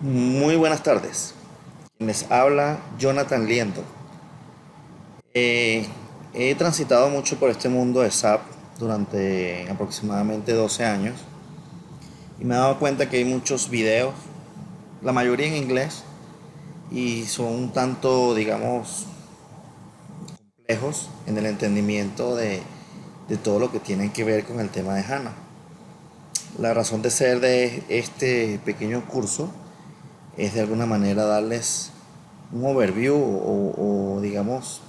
Muy buenas tardes. Les habla Jonathan Liendo. Eh, He transitado mucho por este mundo de SAP durante aproximadamente 12 años y me he dado cuenta que hay muchos videos, la mayoría en inglés, y son un tanto, digamos, lejos en el entendimiento de todo lo que tiene que ver con el tema de HANA. La razón de ser de este pequeño curso es de alguna manera darles un overview o digamos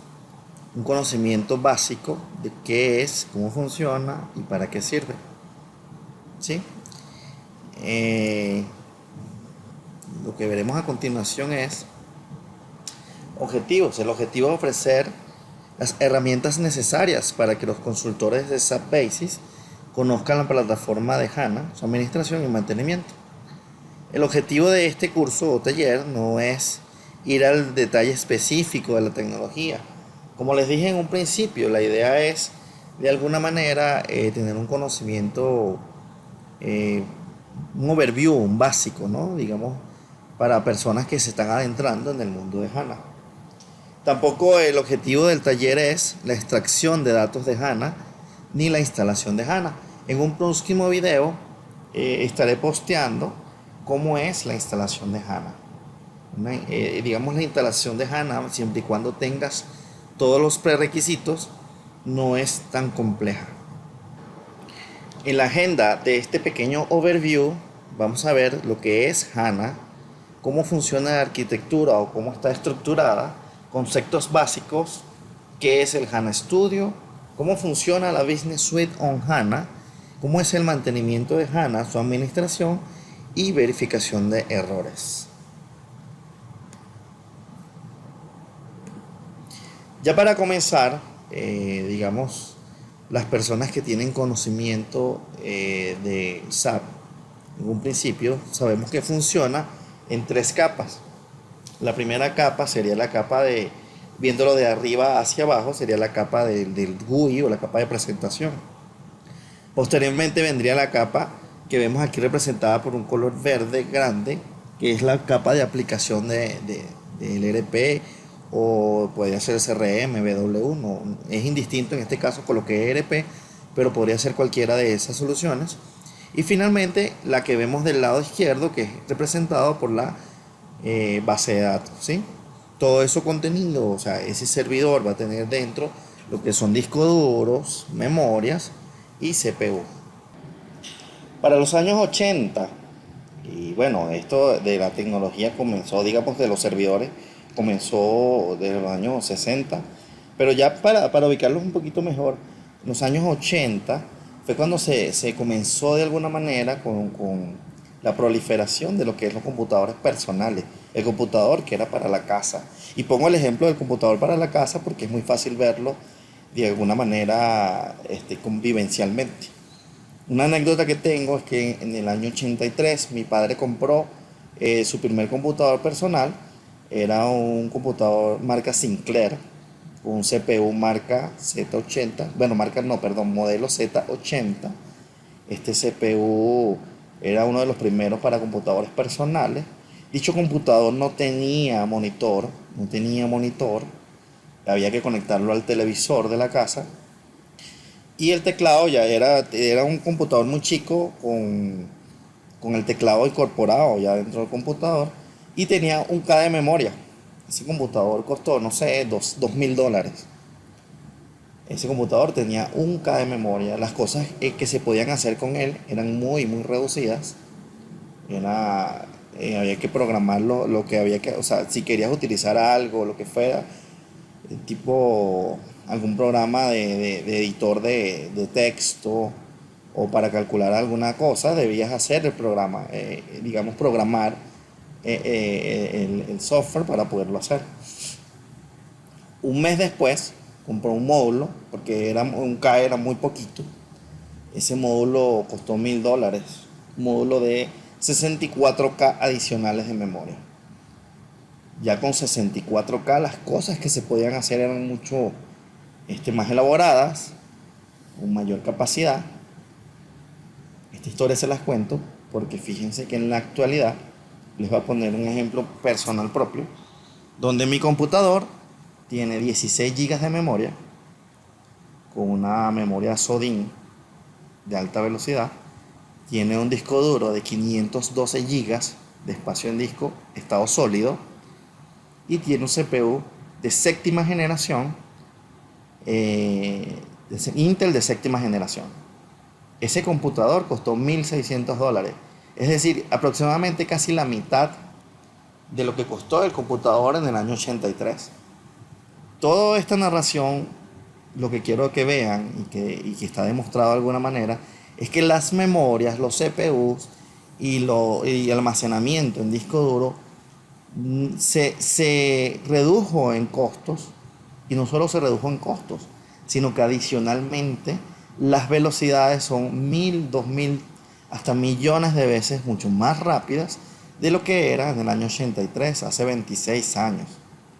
un conocimiento básico de qué es, cómo funciona y para qué sirve. ¿Sí? Eh, lo que veremos a continuación es objetivos. El objetivo es ofrecer las herramientas necesarias para que los consultores de SAP Basis conozcan la plataforma de HANA, su administración y mantenimiento. El objetivo de este curso o taller no es ir al detalle específico de la tecnología. Como les dije en un principio, la idea es de alguna manera tener un conocimiento, eh, un overview, un básico, ¿no? Digamos, para personas que se están adentrando en el mundo de HANA. Tampoco el objetivo del taller es la extracción de datos de HANA ni la instalación de HANA. En un próximo video estaré posteando cómo es la instalación de HANA. Digamos la instalación de HANA, siempre y cuando tengas todos los prerequisitos, no es tan compleja. En la agenda de este pequeño overview vamos a ver lo que es HANA, cómo funciona la arquitectura o cómo está estructurada, conceptos básicos, qué es el HANA Studio, cómo funciona la Business Suite on HANA, cómo es el mantenimiento de HANA, su administración y verificación de errores. Ya para comenzar, digamos, las personas que tienen conocimiento de SAP, en un principio sabemos que funciona en tres capas. La primera capa sería la capa de, viéndolo de arriba hacia abajo, sería la capa del GUI o la capa de presentación. Posteriormente vendría la capa que vemos aquí representada por un color verde grande, que es la capa de aplicación del ERP o podría ser CRM, BW, no, es indistinto en este caso con lo que es ERP, pero podría ser cualquiera de esas soluciones. Y finalmente la que vemos del lado izquierdo, que es representado por la base de datos, ¿sí? Todo eso contenido, o sea, ese servidor va a tener dentro lo que son discos duros, memorias y CPU. Para los años 80, y bueno, esto de la tecnología comenzó, digamos, de los servidores, comenzó desde los años 60, pero ya para ubicarlos un poquito mejor, en los años 80 fue cuando se comenzó de alguna manera con la proliferación de lo que es los computadores personales, el computador que era para la casa. Y pongo el ejemplo del computador para la casa porque es muy fácil verlo de alguna manera convivencialmente. Una anécdota que tengo es que en el año 83 mi padre compró su primer computador personal. Era un computador marca Sinclair, un CPU marca Z80, bueno, marca no, perdón, modelo Z80. Este CPU era uno de los primeros para computadores personales. Dicho computador no tenía monitor, había que conectarlo al televisor de la casa y el teclado ya era un computador muy chico con el teclado incorporado ya dentro del computador y tenía un K de memoria. Ese computador costó, no sé, $2.000. Ese computador tenía un K de memoria. Las cosas que se podían hacer con él eran muy, muy reducidas. Era, había que programarlo, lo que había que, o sea, si querías utilizar algo, lo que fuera, tipo algún programa de editor de texto o para calcular alguna cosa, debías hacer el programa, digamos, programar el software para poderlo hacer. Un mes después compró un módulo, porque un K era muy poquito. Ese módulo costó $1.000, un módulo de 64K adicionales de memoria. Ya con 64K las cosas que se podían hacer eran mucho más elaboradas, con mayor capacidad. Esta historia se las cuento porque fíjense que en la actualidad Les voy a poner un ejemplo personal propio, donde mi computador tiene 16 gigas de memoria, con una memoria SODIMM de alta velocidad. Tiene un disco duro de 512 gigas de espacio en disco, estado sólido, y tiene un CPU de séptima generación, Intel de séptima generación. Ese computador costó $1.600, es decir, aproximadamente casi la mitad de lo que costó el computador en el año 83. Toda esta narración, lo que quiero que vean y que está demostrado de alguna manera, es que las memorias, los CPUs y almacenamiento en disco duro se redujo en costos, y no solo se redujo en costos, sino que adicionalmente las velocidades son 1.000, 2.000, hasta millones de veces mucho más rápidas de lo que era en el año 83, hace 26 años,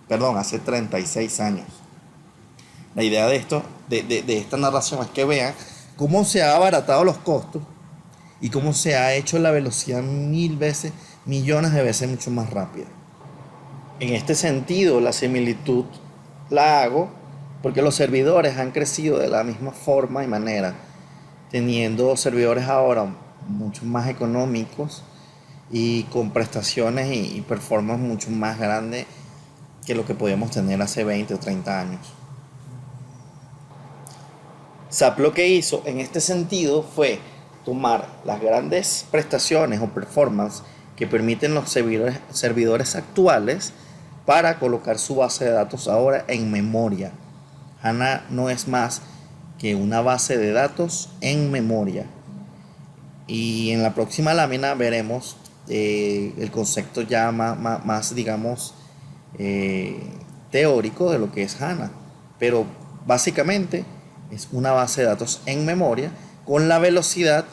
perdón, hace 36 años. La idea de esto, de esta narración, es que vean cómo se han abaratado los costos y cómo se ha hecho la velocidad 1.000 veces, millones de veces mucho más rápida. En este sentido, la similitud la hago porque los servidores han crecido de la misma forma y manera, teniendo servidores ahora mucho más económicos y con prestaciones y performance mucho más grandes que lo que podíamos tener hace 20 o 30 años. SAP lo que hizo en este sentido fue tomar las grandes prestaciones o performance que permiten los servidores actuales para colocar su base de datos ahora en memoria. HANA no es más que una base de datos en memoria. Y en la próxima lámina veremos el concepto ya más digamos, teórico de lo que es HANA. Pero básicamente es una base de datos en memoria con la velocidad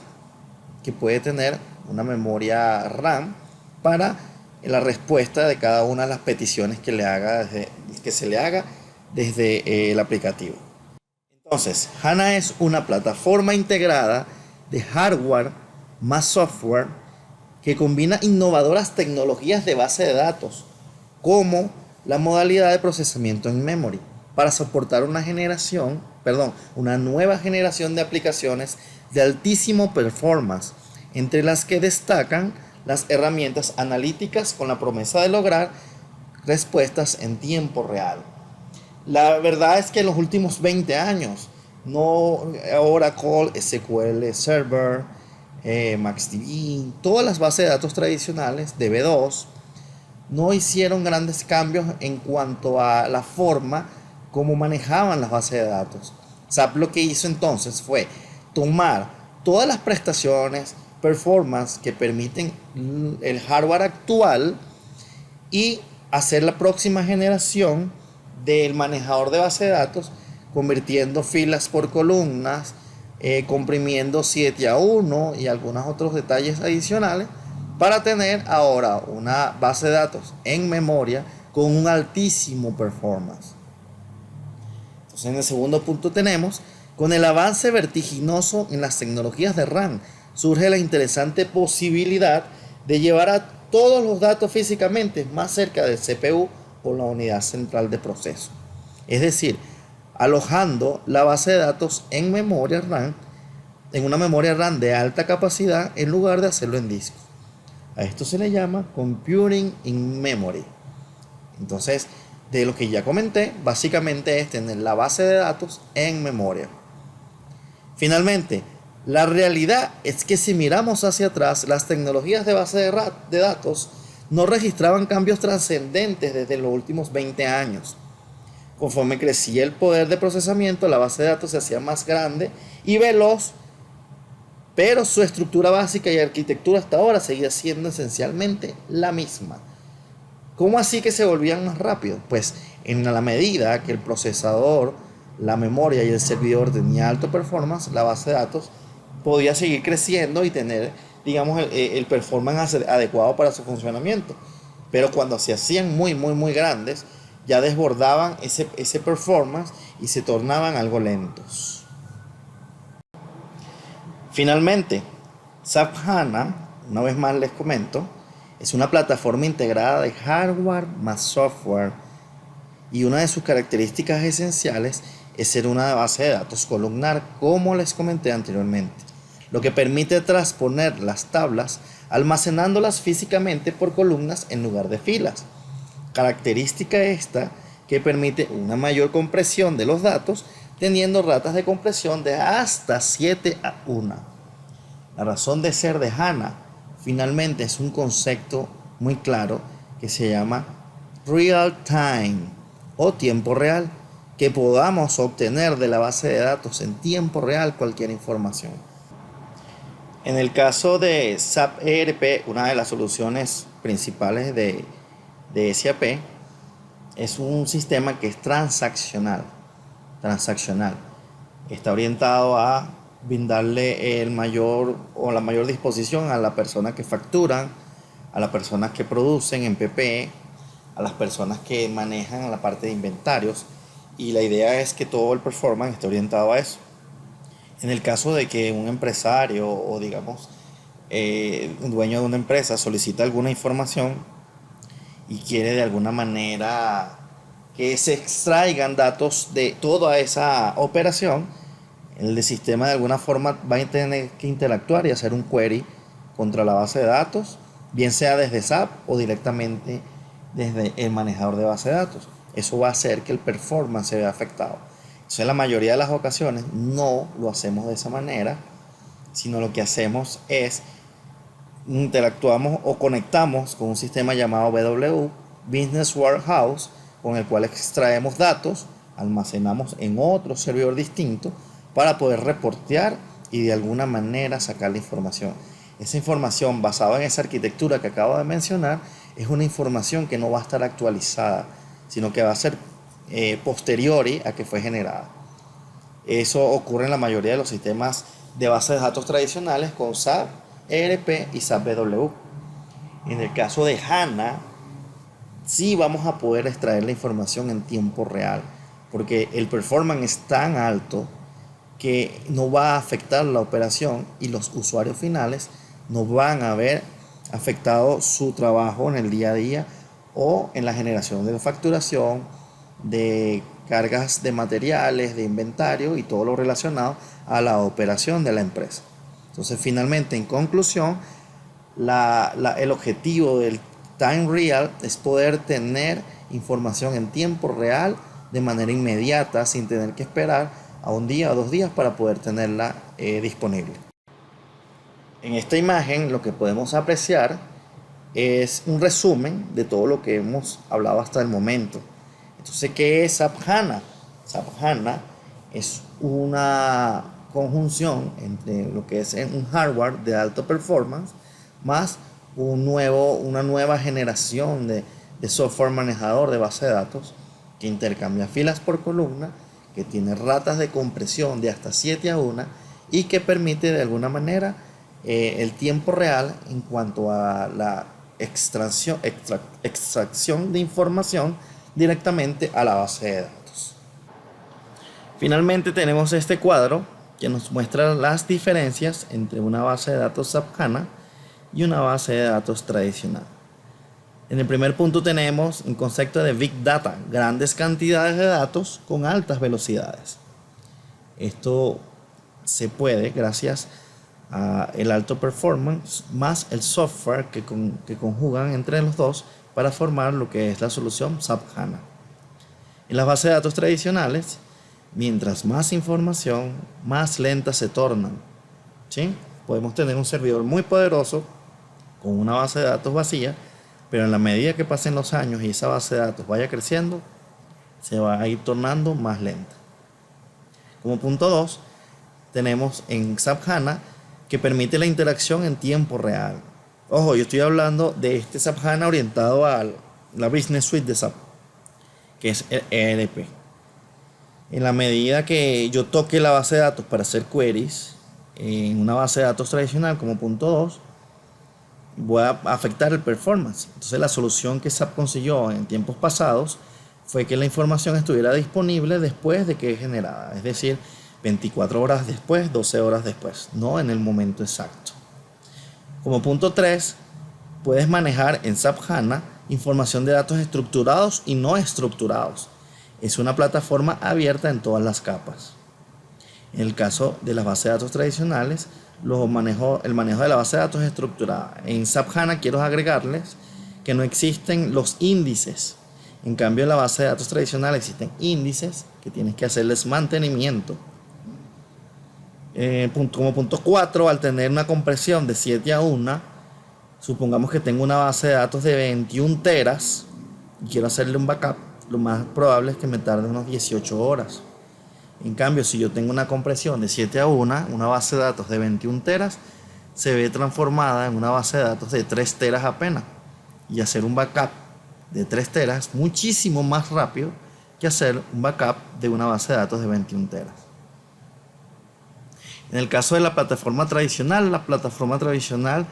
que puede tener una memoria RAM para la respuesta de cada una de las peticiones que se le haga desde el aplicativo. Entonces, HANA es una plataforma integrada de hardware más software que combina innovadoras tecnologías de base de datos, como la modalidad de procesamiento en memory, para soportar una nueva generación de aplicaciones de altísimo performance, entre las que destacan las herramientas analíticas con la promesa de lograr respuestas en tiempo real. La verdad es que en los últimos 20 años, Oracle, SQL Server, MaxDB, todas las bases de datos tradicionales, DB2, no hicieron grandes cambios en cuanto a la forma como manejaban las bases de datos. SAP lo que hizo entonces fue tomar todas las prestaciones, performance que permiten el hardware actual y hacer la próxima generación del manejador de base de datos, convirtiendo filas por columnas, comprimiendo 7:1 y algunos otros detalles adicionales para tener ahora una base de datos en memoria con un altísimo performance. Entonces, en el segundo punto tenemos, con el avance vertiginoso en las tecnologías de RAM, surge la interesante posibilidad de llevar a todos los datos físicamente más cerca del CPU o la unidad central de proceso. Es decir, alojando la base de datos en memoria RAM, en una memoria RAM de alta capacidad, en lugar de hacerlo en disco. A esto se le llama Computing in Memory. Entonces, de lo que ya comenté, básicamente es tener la base de datos en memoria. Finalmente, la realidad es que si miramos hacia atrás, las tecnologías de base de datos no registraban cambios trascendentes desde los últimos 20 años. Conforme crecía el poder de procesamiento, la base de datos se hacía más grande y veloz, pero su estructura básica y arquitectura hasta ahora seguía siendo esencialmente la misma. ¿Cómo así que se volvían más rápidos? Pues en la medida que el procesador, la memoria y el servidor tenía alto performance, la base de datos podía seguir creciendo y tener, digamos, el performance adecuado para su funcionamiento. Pero cuando se hacían muy grandes, ya desbordaban ese performance y se tornaban algo lentos. Finalmente, SAP HANA, una vez más les comento, Es una plataforma integrada de hardware más software y una de sus características esenciales es ser una base de datos columnar, como les comenté anteriormente, lo que permite transponer las tablas almacenándolas físicamente por columnas en lugar de filas. Característica esta que permite una mayor compresión de los datos, teniendo ratas de compresión de hasta 7:1. La razón de ser de HANA finalmente es un concepto muy claro que se llama real time o tiempo real, que podamos obtener de la base de datos en tiempo real cualquier información. En el caso de SAP ERP, una de las soluciones principales de SAP es un sistema que es transaccional. Está orientado a brindarle el mayor o la mayor disposición a la persona que facturan, a las personas que producen en PPE, a las personas que manejan la parte de inventarios, y la idea es que todo el performance esté orientado a eso. En el caso de que un empresario o digamos un dueño de una empresa solicita alguna información y quiere de alguna manera que se extraigan datos de toda esa operación, el sistema de alguna forma va a tener que interactuar y hacer un query contra la base de datos, bien sea desde SAP o directamente desde el manejador de base de datos. Eso va a hacer que el performance se vea afectado. Entonces, en la mayoría de las ocasiones no lo hacemos de esa manera, sino lo que hacemos es interactuamos o conectamos con un sistema llamado BW, Business Warehouse, con el cual extraemos datos, almacenamos en otro servidor distinto para poder reportear y de alguna manera sacar la información. Esa información basada en esa arquitectura que acabo de mencionar es una información que no va a estar actualizada, sino que va a ser posteriori a que fue generada. Eso ocurre en la mayoría de los sistemas de bases de datos tradicionales con SAP ERP y SAP BW. En el caso de HANA, sí vamos a poder extraer la información en tiempo real, porque el performance es tan alto que no va a afectar la operación y los usuarios finales no van a ver afectado su trabajo en el día a día o en la generación de facturación, de cargas de materiales, de inventario y todo lo relacionado a la operación de la empresa. Entonces, finalmente, en conclusión, el objetivo del Time Real es poder tener información en tiempo real de manera inmediata, sin tener que esperar a un día o 2 días para poder tenerla disponible. En esta imagen lo que podemos apreciar es un resumen de todo lo que hemos hablado hasta el momento. Entonces, ¿qué es SAP HANA? SAP HANA es una conjunción entre lo que es un hardware de alta performance más una nueva generación de software manejador de base de datos que intercambia filas por columna, que tiene ratas de compresión de hasta 7:1 y que permite de alguna manera el tiempo real en cuanto a la extracción de información directamente a la base de datos. Finalmente tenemos este cuadro que nos muestra las diferencias entre una base de datos SAP HANA y una base de datos tradicional. En el primer punto tenemos un concepto de Big Data, grandes cantidades de datos con altas velocidades. Esto se puede gracias a el alto performance más el software que conjugan entre los dos para formar lo que es la solución SAP HANA. En las bases de datos tradicionales, mientras más información, más lentas se tornan. ¿Sí? Podemos tener un servidor muy poderoso con una base de datos vacía, pero en la medida que pasen los años y esa base de datos vaya creciendo, se va a ir tornando más lenta. Como punto 2, tenemos en SAP HANA que permite la interacción en tiempo real. Ojo, yo estoy hablando de este SAP HANA orientado a la Business Suite de SAP, que es el ERP. En la medida que yo toque la base de datos para hacer queries en una base de datos tradicional como punto 2, voy a afectar el performance. Entonces, la solución que SAP consiguió en tiempos pasados fue que la información estuviera disponible después de que es generada, es decir, 24 horas después, 12 horas después, no en el momento exacto. Como punto 3, puedes manejar en SAP HANA información de datos estructurados y no estructurados. Es una plataforma abierta en todas las capas. En el caso de las bases de datos tradicionales, el manejo de la base de datos es estructurada. En SAP HANA quiero agregarles que no existen los índices. En cambio, en la base de datos tradicional existen índices que tienes que hacerles mantenimiento. Como punto 4, al tener una compresión de 7:1, supongamos que tengo una base de datos de 21 teras y quiero hacerle un backup, lo más probable es que me tarde unos 18 horas. En cambio, si yo tengo una compresión de 7:1, una base de datos de 21 teras se ve transformada en una base de datos de 3 teras apenas. Y hacer un backup de 3 teras es muchísimo más rápido que hacer un backup de una base de datos de 21 teras. En el caso de la plataforma tradicional,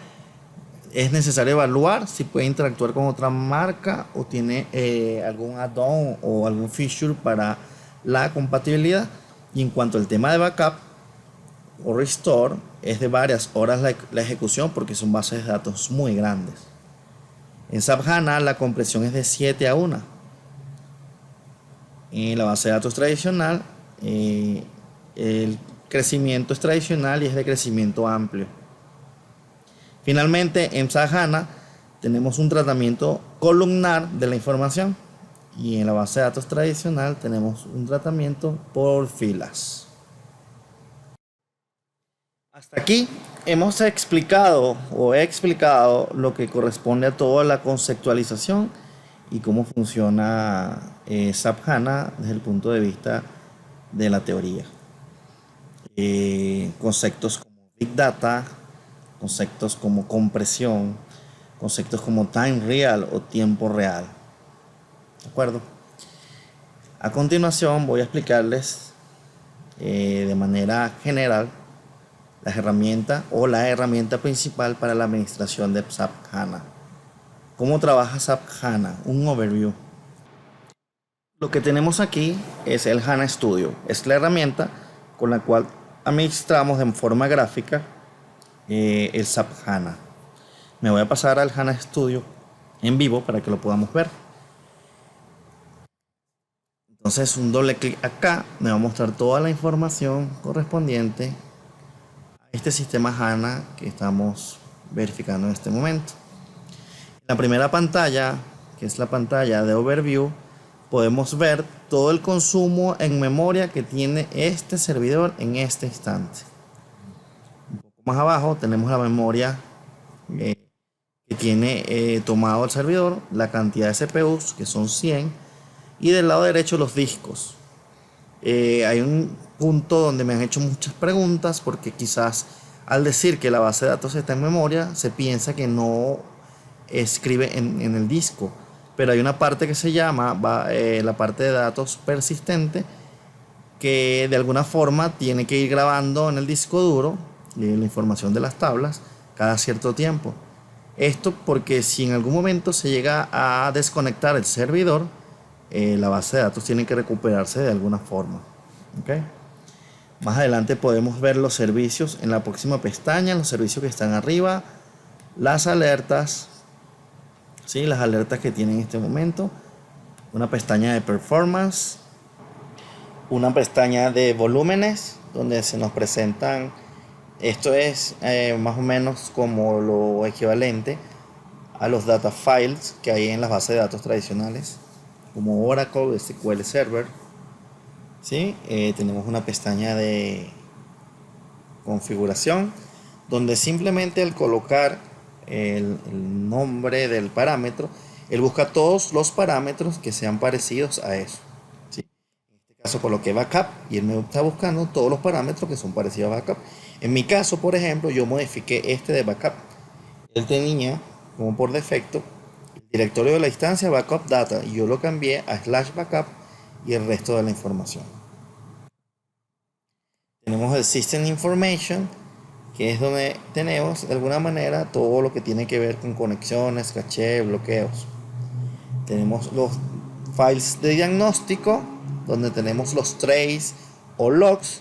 es necesario evaluar si puede interactuar con otra marca o tiene algún add-on o algún feature para la compatibilidad. Y en cuanto al tema de backup o restore, es de varias horas la ejecución porque son bases de datos muy grandes. En SAP HANA la compresión es de 7:1. En la base de datos tradicional el crecimiento es tradicional y es de crecimiento amplio. Finalmente, en SAP HANA tenemos un tratamiento columnar de la información y en la base de datos tradicional tenemos un tratamiento por filas. Hasta aquí hemos explicado o he explicado lo que corresponde a toda la conceptualización y cómo funciona SAP HANA desde el punto de vista de la teoría. Conceptos como Big Data, conceptos como compresión, conceptos como time real o tiempo real. ¿De acuerdo? A continuación voy a explicarles de manera general las herramientas o la herramienta principal para la administración de SAP HANA. ¿Cómo trabaja SAP HANA? Un overview. Lo que tenemos aquí es el HANA Studio. Es la herramienta con la cual administramos de forma gráfica el SAP HANA. Me voy a pasar al HANA Studio en vivo para que lo podamos ver. Entonces un doble clic acá me va a mostrar toda la información correspondiente a este sistema HANA que estamos verificando en este momento. En la primera pantalla, que es la pantalla de Overview, podemos ver todo el consumo en memoria que tiene este servidor en este instante. Un poco más abajo tenemos la memoria que tiene tomado el servidor, la cantidad de CPUs, que son 100, y del lado derecho los discos. Hay un punto donde me han hecho muchas preguntas porque quizás al decir que la base de datos está en memoria se piensa que no escribe en el disco, pero hay una parte que se llama la parte de datos persistente que de alguna forma tiene que ir grabando en el disco duro la información de las tablas cada cierto tiempo. Esto porque si en algún momento se llega a desconectar el servidor, la base de datos tiene que recuperarse de alguna forma. ¿Okay? Más adelante podemos ver los servicios en la próxima pestaña, los servicios que están arriba, las alertas, ¿sí? Las alertas que tienen en este momento, una pestaña de performance, una pestaña de volúmenes donde se nos presentan, esto es más o menos como lo equivalente a los data files que hay en las bases de datos tradicionales como Oracle, SQL Server, ¿sí? Tenemos una pestaña de configuración donde simplemente al colocar el nombre del parámetro, él busca todos los parámetros que sean parecidos a eso, ¿sí? En este caso coloqué backup y él me está buscando todos los parámetros que son parecidos a backup. En mi caso, por ejemplo, yo modifiqué este de backup. Él tenía como por defecto el directorio de la instancia backup data y yo lo cambié a /backup y el resto de la información. Tenemos el System Information, que es donde tenemos de alguna manera todo lo que tiene que ver con conexiones, caché, bloqueos. Tenemos los files de diagnóstico, donde tenemos los traces o logs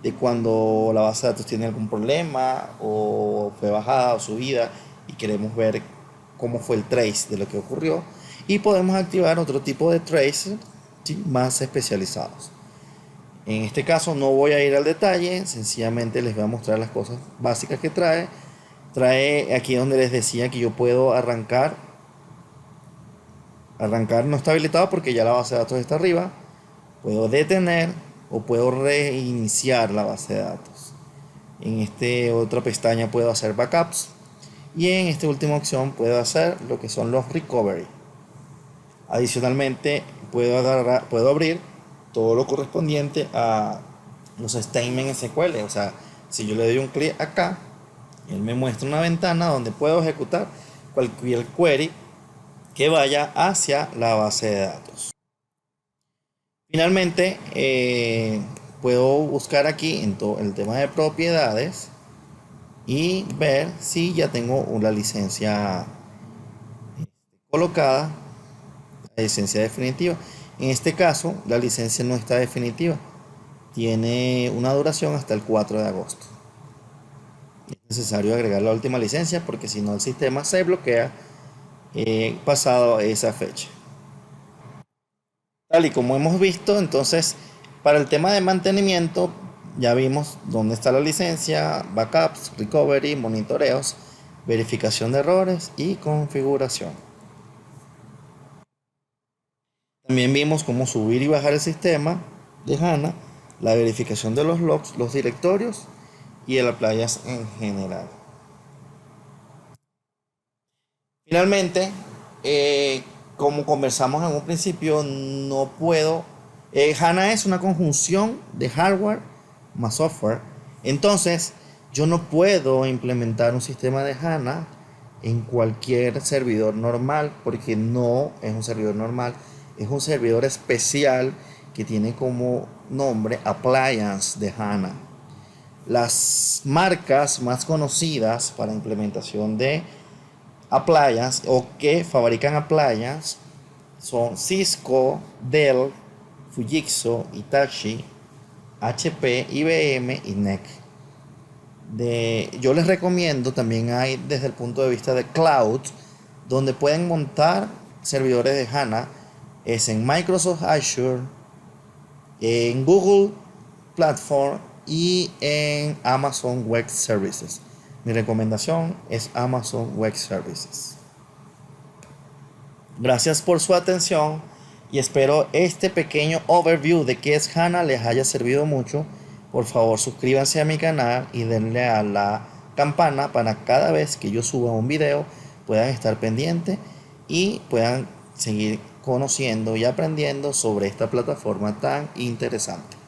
de cuando la base de datos tiene algún problema o fue bajada o subida y queremos ver cómo fue el trace de lo que ocurrió, y podemos activar otro tipo de trace, ¿sí?, más especializados. En este caso no voy a ir al detalle, sencillamente les voy a mostrar las cosas básicas que trae. Trae aquí donde les decía que yo puedo arrancar no está habilitado porque ya la base de datos está arriba. Puedo detener o puedo reiniciar la base de datos. En esta otra pestaña puedo hacer backups, y en esta última opción puedo hacer lo que son los recovery. Adicionalmente puedo abrir todo lo correspondiente a los statements SQL. O sea, si yo le doy un clic acá, él me muestra una ventana donde puedo ejecutar cualquier query que vaya hacia la base de datos. Finalmente, puedo buscar aquí en todo el tema de propiedades y ver si ya tengo una licencia colocada, la licencia definitiva. En este caso, la licencia no está definitiva, tiene una duración hasta el 4 de agosto. Es necesario agregar la última licencia porque si no el sistema se bloquea pasado esa fecha. Tal y como hemos visto, entonces, para el tema de mantenimiento, ya vimos dónde está la licencia, backups, recovery, monitoreos, verificación de errores y configuración. También vimos cómo subir y bajar el sistema de HANA, la verificación de los logs, los directorios y el appliance en general. Finalmente, como conversamos en un principio, no puedo. HANA es una conjunción de hardware más software. Entonces, yo no puedo implementar un sistema de HANA en cualquier servidor normal, porque no es un servidor normal, es un servidor especial que tiene como nombre Appliance de HANA. Las marcas más conocidas para implementación de appliance o que fabrican appliance son Cisco, Dell, Fujitsu, Hitachi, HP, IBM y NEC. Yo les recomiendo, también hay desde el punto de vista de cloud, donde pueden montar servidores de HANA, es en Microsoft Azure, en Google Platform y en Amazon Web Services. Mi recomendación es Amazon Web Services. Gracias por su atención y espero este pequeño overview de qué es HANA les haya servido mucho. Por favor, suscríbanse a mi canal y denle a la campana para cada vez que yo suba un video puedan estar pendientes y puedan seguir conociendo y aprendiendo sobre esta plataforma tan interesante.